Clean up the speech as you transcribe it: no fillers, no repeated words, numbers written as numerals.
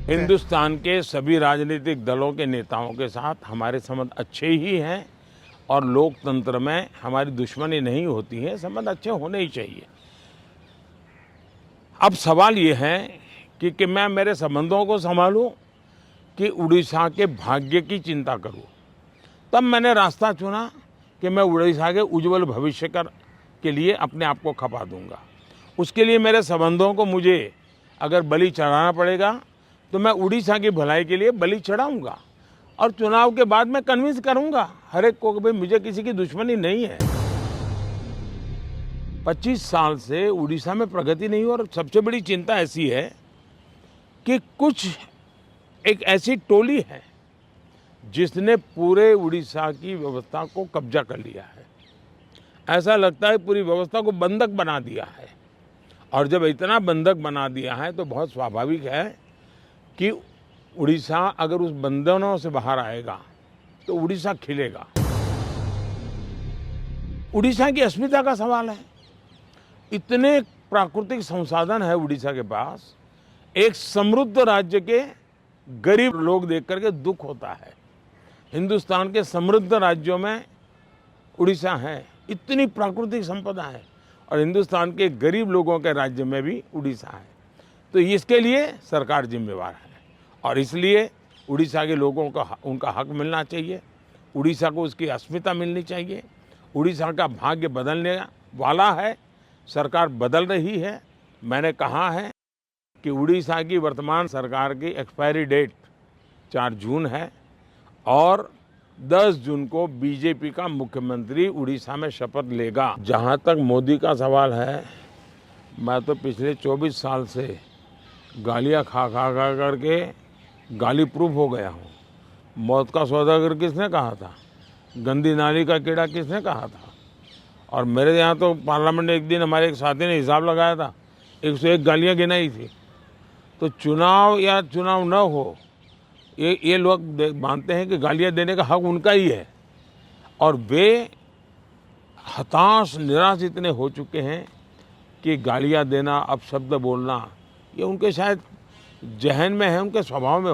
हिंदुस्तान के सभी राजनीतिक दलों के नेताओं के साथ हमारे संबंध अच्छे ही हैं और लोकतंत्र में हमारी दुश्मनी नहीं होती है, संबंध अच्छे होने ही चाहिए। अब सवाल ये है कि मैं मेरे संबंधों को संभालूं कि उड़ीसा के भाग्य की चिंता करूं। तब मैंने रास्ता चुना कि मैं उड़ीसा के उज्जवल भविष्य के लिए अपने आप को खपा दूंगा। उसके लिए मेरे संबंधों को मुझे अगर बलि चढ़ाना पड़ेगा तो मैं उड़ीसा की भलाई के लिए बलि चढ़ाऊंगा और चुनाव के बाद मैं कन्विंस करूंगा हर एक को कि भाई मुझे किसी की दुश्मनी नहीं है। 25 साल से उड़ीसा में प्रगति नहीं हो और सबसे बड़ी चिंता ऐसी है कि कुछ एक ऐसी टोली है जिसने पूरे उड़ीसा की व्यवस्था को कब्जा कर लिया है। ऐसा लगता है पूरी व्यवस्था को बंधक बना दिया है और जब इतना बंधक बना दिया है तो बहुत स्वाभाविक है कि उड़ीसा अगर उस बंधनों से बाहर आएगा तो उड़ीसा खिलेगा। उड़ीसा की अस्मिता का सवाल है। इतने प्राकृतिक संसाधन है उड़ीसा के पास, एक समृद्ध राज्य के गरीब लोग देख करके दुख होता है। हिंदुस्तान के समृद्ध राज्यों में उड़ीसा है, इतनी प्राकृतिक संपदा है और हिंदुस्तान के गरीब लोगों के राज्य में भी उड़ीसा है। तो इसके लिए सरकार जिम्मेवार है और इसलिए उड़ीसा के लोगों को उनका हक मिलना चाहिए। उड़ीसा को उसकी अस्मिता मिलनी चाहिए। उड़ीसा का भाग्य बदलने वाला है, सरकार बदल रही है। मैंने कहा है कि उड़ीसा की वर्तमान सरकार की एक्सपायरी डेट 4 जून है और 10 जून को बीजेपी का मुख्यमंत्री उड़ीसा में शपथ लेगा। जहाँ तक मोदी का सवाल है, मैं तो पिछले 24 साल से गालियाँ खा करके गाली प्रूफ हो गया हूँ। मौत का सौदागर किसने कहा था? गंदी नाली का कीड़ा किसने कहा था? और मेरे यहाँ तो पार्लियामेंट में एक दिन हमारे एक साथी ने हिसाब लगाया था, 101 गालियाँ गिनाई थी। तो चुनाव या चुनाव न हो, ये लोग मानते हैं कि गालियाँ देने का हक उनका ही है और वे हताश निराश इतने हो चुके हैं कि गालियाँ देना, अपशब्द बोलना ये उनके शायद जहन में है, उनके स्वभाव में